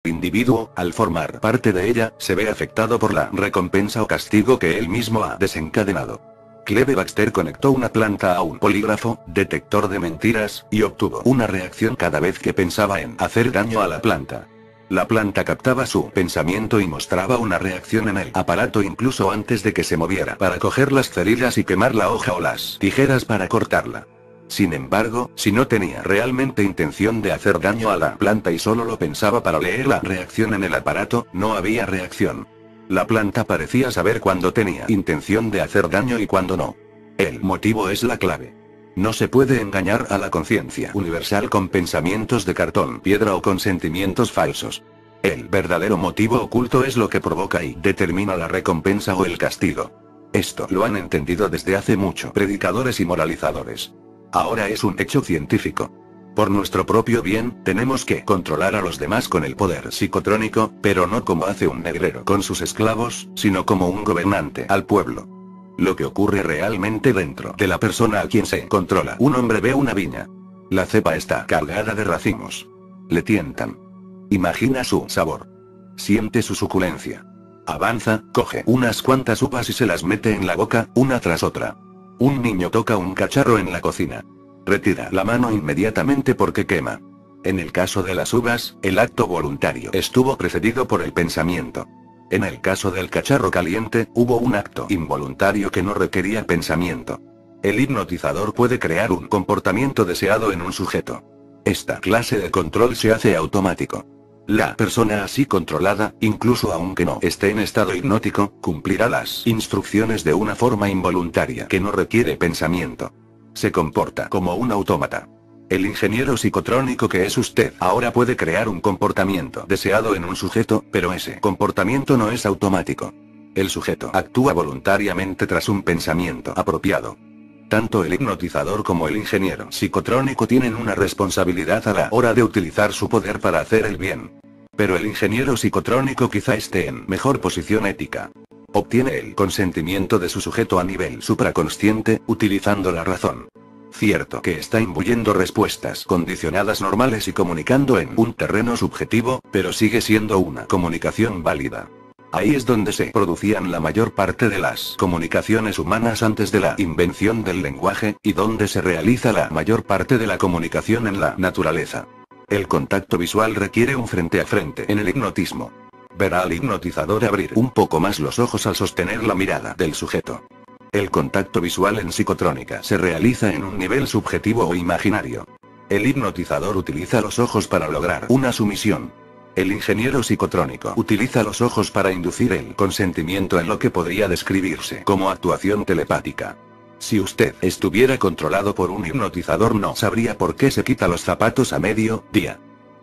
individuo, al formar parte de ella, se ve afectado por la recompensa o castigo que él mismo ha desencadenado. Cleve Baxter conectó una planta a un polígrafo, detector de mentiras, y obtuvo una reacción cada vez que pensaba en hacer daño a la planta. La planta captaba su pensamiento y mostraba una reacción en el aparato incluso antes de que se moviera para coger las cerillas y quemar la hoja o las tijeras para cortarla. Sin embargo, si no tenía realmente intención de hacer daño a la planta y solo lo pensaba para leer la reacción en el aparato, no había reacción. La planta parecía saber cuándo tenía intención de hacer daño y cuándo no. El motivo es la clave. No se puede engañar a la conciencia universal con pensamientos de cartón, piedra o con sentimientos falsos. El verdadero motivo oculto es lo que provoca y determina la recompensa o el castigo. Esto lo han entendido desde hace mucho predicadores y moralizadores. Ahora es un hecho científico. Por nuestro propio bien, tenemos que controlar a los demás con el poder psicotrónico, pero no como hace un negrero con sus esclavos, sino como un gobernante al pueblo. Lo que ocurre realmente dentro de la persona a quien se controla. Un hombre ve una viña. La cepa está cargada de racimos. Le tientan. Imagina su sabor. Siente su suculencia. Avanza, coge unas cuantas uvas y se las mete en la boca, una tras otra. Un niño toca un cacharro en la cocina. Retira la mano inmediatamente porque quema. En el caso de las uvas, el acto voluntario estuvo precedido por el pensamiento. En el caso del cacharro caliente, hubo un acto involuntario que no requería pensamiento. El hipnotizador puede crear un comportamiento deseado en un sujeto. Esta clase de control se hace automático. La persona así controlada, incluso aunque no esté en estado hipnótico, cumplirá las instrucciones de una forma involuntaria que no requiere pensamiento. Se comporta como un autómata. El ingeniero psicotrónico que es usted ahora puede crear un comportamiento deseado en un sujeto, pero ese comportamiento no es automático. El sujeto actúa voluntariamente tras un pensamiento apropiado. Tanto el hipnotizador como el ingeniero psicotrónico tienen una responsabilidad a la hora de utilizar su poder para hacer el bien. Pero el ingeniero psicotrónico quizá esté en mejor posición ética. Obtiene el consentimiento de su sujeto a nivel supraconsciente, utilizando la razón. Cierto que está imbuyendo respuestas condicionadas normales y comunicando en un terreno subjetivo, pero sigue siendo una comunicación válida. Ahí es donde se producían la mayor parte de las comunicaciones humanas antes de la invención del lenguaje, y donde se realiza la mayor parte de la comunicación en la naturaleza. El contacto visual requiere un frente a frente en el hipnotismo. Verá al hipnotizador abrir un poco más los ojos al sostener la mirada del sujeto. El contacto visual en psicotrónica se realiza en un nivel subjetivo o imaginario. El hipnotizador utiliza los ojos para lograr una sumisión. El ingeniero psicotrónico utiliza los ojos para inducir el consentimiento en lo que podría describirse como actuación telepática. Si usted estuviera controlado por un hipnotizador no sabría por qué se quita los zapatos a medio día.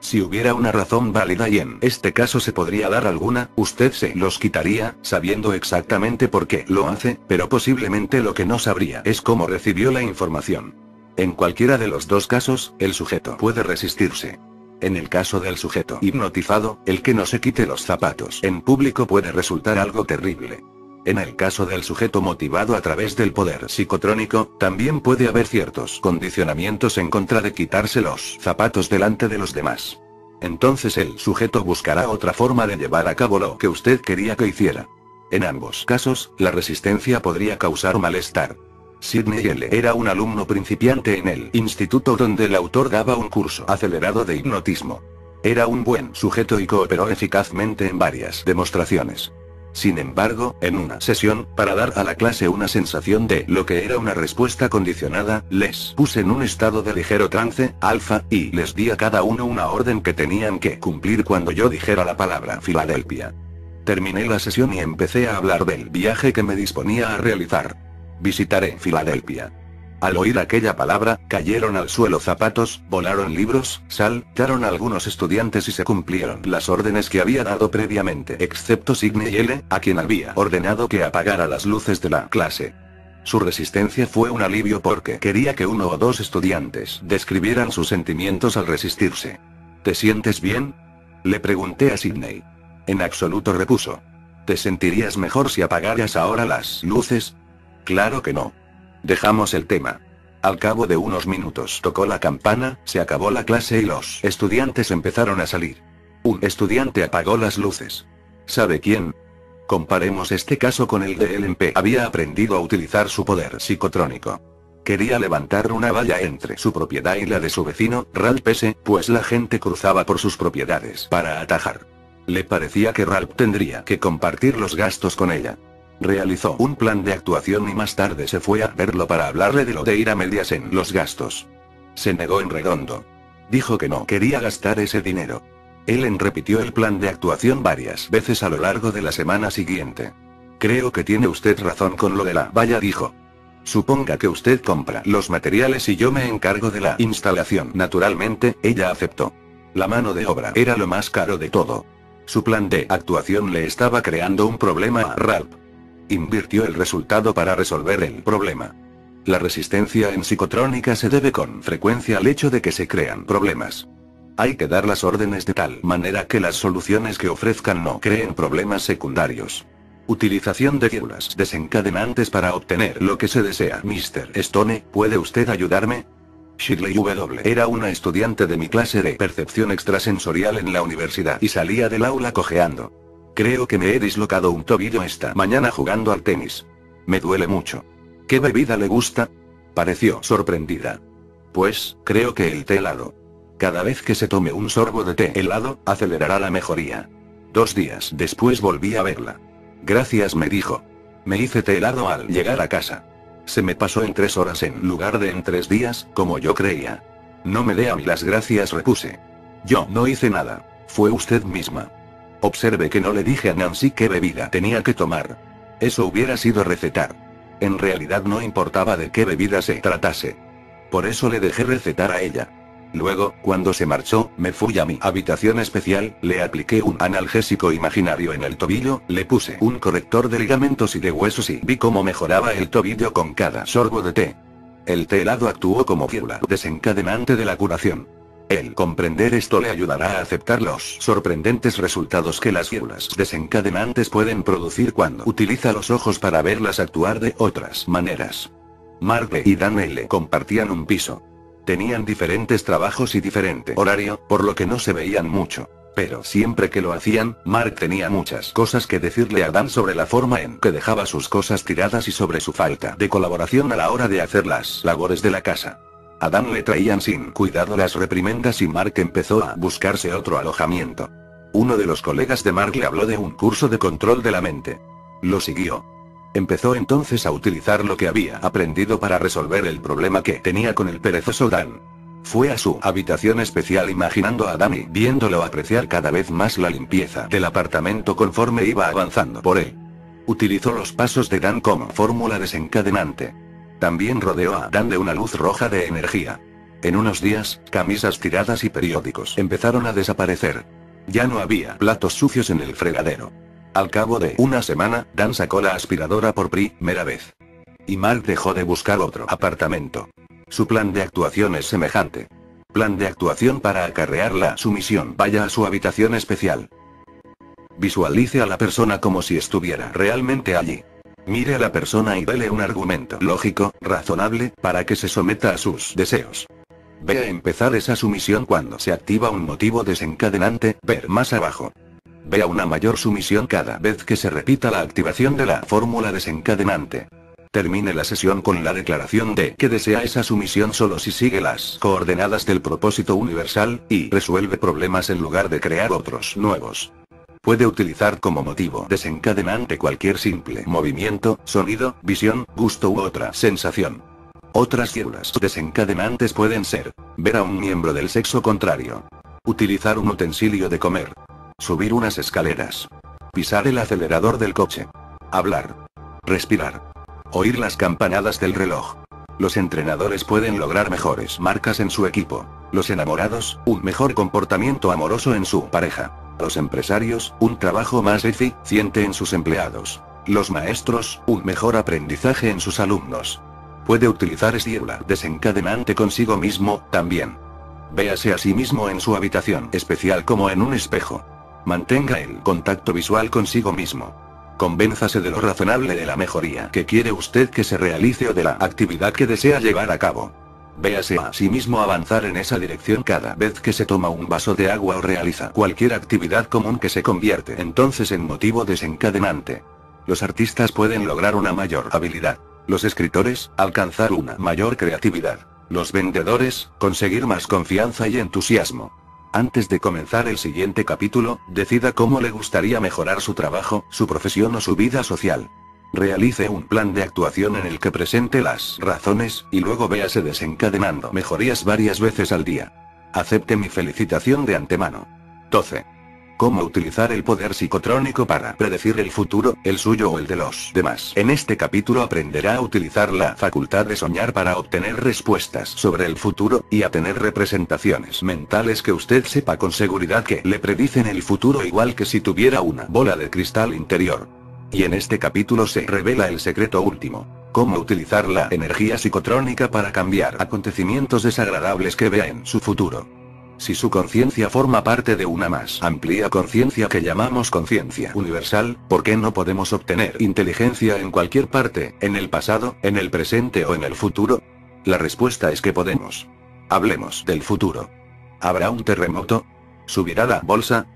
Si hubiera una razón válida y en este caso se podría dar alguna, usted se los quitaría, sabiendo exactamente por qué lo hace, pero posiblemente lo que no sabría es cómo recibió la información. En cualquiera de los dos casos, el sujeto puede resistirse. En el caso del sujeto hipnotizado, el que no se quite los zapatos en público puede resultar algo terrible. En el caso del sujeto motivado a través del poder psicotrónico, también puede haber ciertos condicionamientos en contra de quitarse los zapatos delante de los demás. Entonces el sujeto buscará otra forma de llevar a cabo lo que usted quería que hiciera. En ambos casos, la resistencia podría causar malestar. Sidney L. era un alumno principiante en el instituto donde el autor daba un curso acelerado de hipnotismo. Era un buen sujeto y cooperó eficazmente en varias demostraciones. Sin embargo, en una sesión, para dar a la clase una sensación de lo que era una respuesta condicionada, les puse en un estado de ligero trance, alfa, y les di a cada uno una orden que tenían que cumplir cuando yo dijera la palabra Filadelfia. Terminé la sesión y empecé a hablar del viaje que me disponía a realizar. Visitaré Filadelfia. Al oír aquella palabra, cayeron al suelo zapatos, volaron libros, saltaron algunos estudiantes y se cumplieron las órdenes que había dado previamente, excepto Sidney L., a quien había ordenado que apagara las luces de la clase. Su resistencia fue un alivio porque quería que uno o dos estudiantes describieran sus sentimientos al resistirse. ¿Te sientes bien?, le pregunté a Sidney. En absoluto, repuso. ¿Te sentirías mejor si apagaras ahora las luces? Claro que no. Dejamos el tema. Al cabo de unos minutos tocó la campana, se acabó la clase y los estudiantes empezaron a salir. Un estudiante apagó las luces. ¿Sabe quién? Comparemos este caso con el de LMP. Había aprendido a utilizar su poder psicotrónico. Quería levantar una valla entre su propiedad y la de su vecino, Ralph S., pues la gente cruzaba por sus propiedades para atajar. Le parecía que Ralph tendría que compartir los gastos con ella. Realizó un plan de actuación y más tarde se fue a verlo para hablarle de lo de ir a medias en los gastos. Se negó en redondo. Dijo que no quería gastar ese dinero. Ellen repitió el plan de actuación varias veces a lo largo de la semana siguiente. Creo que tiene usted razón con lo de la valla, dijo. Suponga que usted compra los materiales y yo me encargo de la instalación. Naturalmente, ella aceptó. La mano de obra era lo más caro de todo. Su plan de actuación le estaba creando un problema a Ralph. Invirtió el resultado para resolver el problema. La resistencia en psicotrónica se debe con frecuencia al hecho de que se crean problemas. Hay que dar las órdenes de tal manera que las soluciones que ofrezcan no creen problemas secundarios. Utilización de células desencadenantes para obtener lo que se desea. Mr. Stone, ¿puede usted ayudarme? Shirley W. era una estudiante de mi clase de percepción extrasensorial en la universidad y salía del aula cojeando. Creo que me he dislocado un tobillo esta mañana jugando al tenis. Me duele mucho. ¿Qué bebida le gusta? Pareció sorprendida. Pues, creo que el té helado. Cada vez que se tome un sorbo de té helado, acelerará la mejoría. 2 días después volví a verla. Gracias, me dijo. Me hice té helado al llegar a casa. Se me pasó en 3 horas en lugar de en 3 días, como yo creía. No me dé a mí las gracias, repuse. Yo no hice nada. Fue usted misma. Observe que no le dije a Nancy qué bebida tenía que tomar. Eso hubiera sido recetar. En realidad no importaba de qué bebida se tratase. Por eso le dejé recetar a ella. Luego, cuando se marchó, me fui a mi habitación especial, le apliqué un analgésico imaginario en el tobillo, le puse un corrector de ligamentos y de huesos y vi cómo mejoraba el tobillo con cada sorbo de té. El té helado actuó como célula desencadenante de la curación. El comprender esto le ayudará a aceptar los sorprendentes resultados que las células desencadenantes pueden producir cuando utiliza los ojos para verlas actuar de otras maneras. Mark y Dan L. compartían un piso. Tenían diferentes trabajos y diferente horario, por lo que no se veían mucho. Pero siempre que lo hacían, Mark tenía muchas cosas que decirle a Dan sobre la forma en que dejaba sus cosas tiradas y sobre su falta de colaboración a la hora de hacer las labores de la casa. A Dan le traían sin cuidado las reprimendas y Mark empezó a buscarse otro alojamiento. Uno de los colegas de Mark le habló de un curso de control de la mente. Lo siguió. Empezó entonces a utilizar lo que había aprendido para resolver el problema que tenía con el perezoso Dan. Fue a su habitación especial imaginando a Dan y viéndolo apreciar cada vez más la limpieza del apartamento conforme iba avanzando por él. Utilizó los pasos de Dan como fórmula desencadenante. También rodeó a Dan de una luz roja de energía. En unos días, camisas tiradas y periódicos empezaron a desaparecer. Ya no había platos sucios en el fregadero. Al cabo de una semana, Dan sacó la aspiradora por primera vez. Y Mark dejó de buscar otro apartamento. Su plan de actuación es semejante. Plan de actuación para acarrear la sumisión. Vaya a su habitación especial. Visualice a la persona como si estuviera realmente allí. Mire a la persona y dele un argumento lógico, razonable, para que se someta a sus deseos. Ve a empezar esa sumisión cuando se activa un motivo desencadenante, ver más abajo. Vea una mayor sumisión cada vez que se repita la activación de la fórmula desencadenante. Termine la sesión con la declaración de que desea esa sumisión solo si sigue las coordenadas del propósito universal, y resuelve problemas en lugar de crear otros nuevos. Puede utilizar como motivo desencadenante cualquier simple movimiento, sonido, visión, gusto u otra sensación. Otras células desencadenantes pueden ser: ver a un miembro del sexo contrario, utilizar un utensilio de comer, subir unas escaleras, pisar el acelerador del coche, hablar, respirar, oír las campanadas del reloj. Los entrenadores pueden lograr mejores marcas en su equipo. Los enamorados, un mejor comportamiento amoroso en su pareja. Los empresarios, un trabajo más eficiente en sus empleados. Los maestros, un mejor aprendizaje en sus alumnos. Puede utilizar célula desencadenante consigo mismo, también. Véase a sí mismo en su habitación especial como en un espejo. Mantenga el contacto visual consigo mismo. Convénzase de lo razonable de la mejoría que quiere usted que se realice o de la actividad que desea llevar a cabo. Véase a sí mismo avanzar en esa dirección cada vez que se toma un vaso de agua o realiza cualquier actividad común que se convierte entonces en motivo desencadenante. Los artistas pueden lograr una mayor habilidad. Los escritores, alcanzar una mayor creatividad. Los vendedores, conseguir más confianza y entusiasmo. Antes de comenzar el siguiente capítulo, decida cómo le gustaría mejorar su trabajo, su profesión o su vida social. Realice un plan de actuación en el que presente las razones, y luego véase desencadenando mejorías varias veces al día. Acepte mi felicitación de antemano. 12. Cómo utilizar el poder psicotrónico para predecir el futuro, el suyo o el de los demás. En este capítulo aprenderá a utilizar la facultad de soñar para obtener respuestas sobre el futuro, y a tener representaciones mentales que usted sepa con seguridad que le predicen el futuro igual que si tuviera una bola de cristal interior. Y en este capítulo se revela el secreto último. Cómo utilizar la energía psicotrónica para cambiar acontecimientos desagradables que vea en su futuro. Si su conciencia forma parte de una más amplia conciencia que llamamos conciencia universal, ¿por qué no podemos obtener inteligencia en cualquier parte, en el pasado, en el presente o en el futuro? La respuesta es que podemos. Hablemos del futuro. ¿Habrá un terremoto? ¿Subirá la bolsa?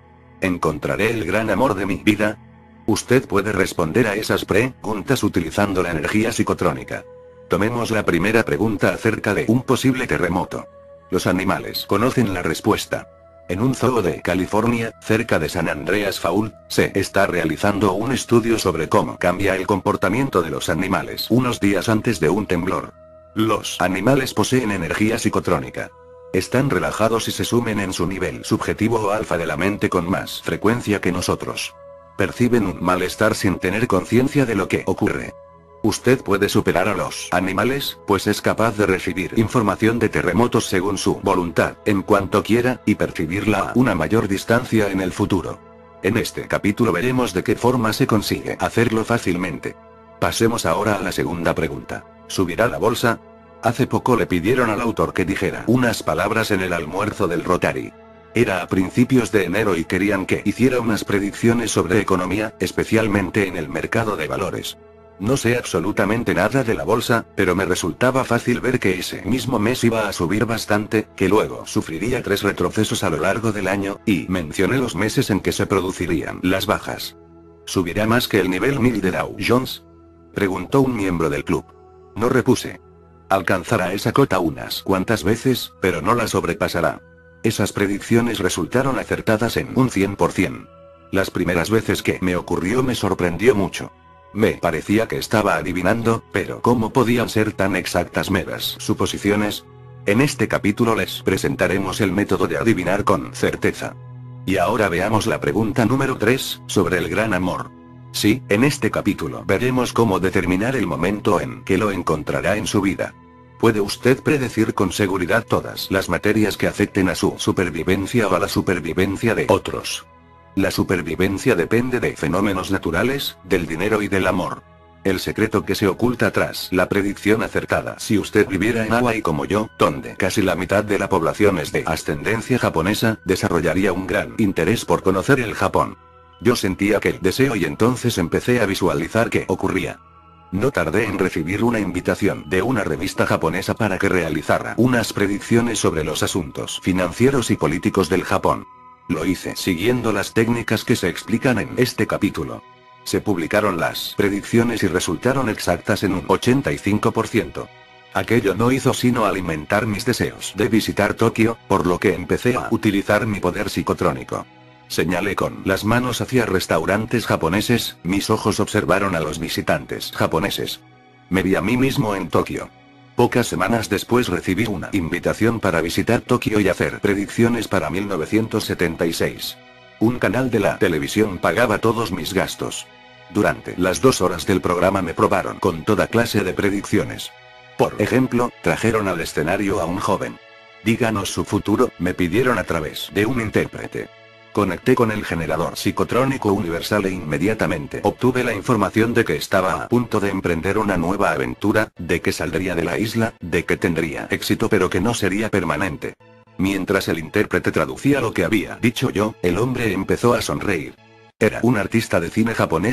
¿Encontraré el gran amor de mi vida? Usted puede responder a esas preguntas utilizando la energía psicotrónica. Tomemos la primera pregunta acerca de un posible terremoto. Los animales conocen la respuesta. En un zoo de California, cerca de San Andreas Fault, se está realizando un estudio sobre cómo cambia el comportamiento de los animales unos días antes de un temblor. Los animales poseen energía psicotrónica. Están relajados y se sumen en su nivel subjetivo o alfa de la mente con más frecuencia que nosotros. Perciben un malestar sin tener conciencia de lo que ocurre. Usted puede superar a los animales, pues es capaz de recibir información de terremotos según su voluntad, en cuanto quiera, y percibirla a una mayor distancia en el futuro. En este capítulo veremos de qué forma se consigue hacerlo fácilmente. Pasemos ahora a la segunda pregunta. ¿Subirá la bolsa? Hace poco le pidieron al autor que dijera unas palabras en el almuerzo del Rotary. Era a principios de enero y querían que hiciera unas predicciones sobre economía, especialmente en el mercado de valores. No sé absolutamente nada de la bolsa, pero me resultaba fácil ver que ese mismo mes iba a subir bastante, que luego sufriría 3 retrocesos a lo largo del año, y mencioné los meses en que se producirían las bajas. ¿Subirá más que el nivel 1000 de Dow Jones?, preguntó un miembro del club. No repuse. Alcanzará esa cota unas cuantas veces, pero no la sobrepasará. Esas predicciones resultaron acertadas en un 100%. Las primeras veces que me ocurrió me sorprendió mucho. Me parecía que estaba adivinando, pero ¿cómo podían ser tan exactas meras suposiciones? En este capítulo les presentaremos el método de adivinar con certeza. Y ahora veamos la pregunta número 3, sobre el gran amor. Sí, en este capítulo veremos cómo determinar el momento en que lo encontrará en su vida. ¿Puede usted predecir con seguridad todas las materias que afecten a su supervivencia o a la supervivencia de otros? La supervivencia depende de fenómenos naturales, del dinero y del amor. El secreto que se oculta tras la predicción acertada. Si usted viviera en Hawái como yo, donde casi la mitad de la población es de ascendencia japonesa, desarrollaría un gran interés por conocer el Japón. Yo sentía aquel deseo y entonces empecé a visualizar qué ocurría. No tardé en recibir una invitación de una revista japonesa para que realizara unas predicciones sobre los asuntos financieros y políticos del Japón. Lo hice siguiendo las técnicas que se explican en este capítulo. Se publicaron las predicciones y resultaron exactas en un 85%. Aquello no hizo sino alimentar mis deseos de visitar Tokio, por lo que empecé a utilizar mi poder psicotrónico. Señalé con las manos hacia restaurantes japoneses, mis ojos observaron a los visitantes japoneses. Me vi a mí mismo en Tokio. Pocas semanas después recibí una invitación para visitar Tokio y hacer predicciones para 1976. Un canal de la televisión pagaba todos mis gastos. Durante las 2 horas del programa me probaron con toda clase de predicciones. Por ejemplo, trajeron al escenario a un joven. Díganos su futuro, me pidieron a través de un intérprete. Conecté con el generador psicotrónico universal e inmediatamente obtuve la información de que estaba a punto de emprender una nueva aventura, de que saldría de la isla, de que tendría éxito pero que no sería permanente. Mientras el intérprete traducía lo que había dicho yo, el hombre empezó a sonreír. Era un artista de cine japonés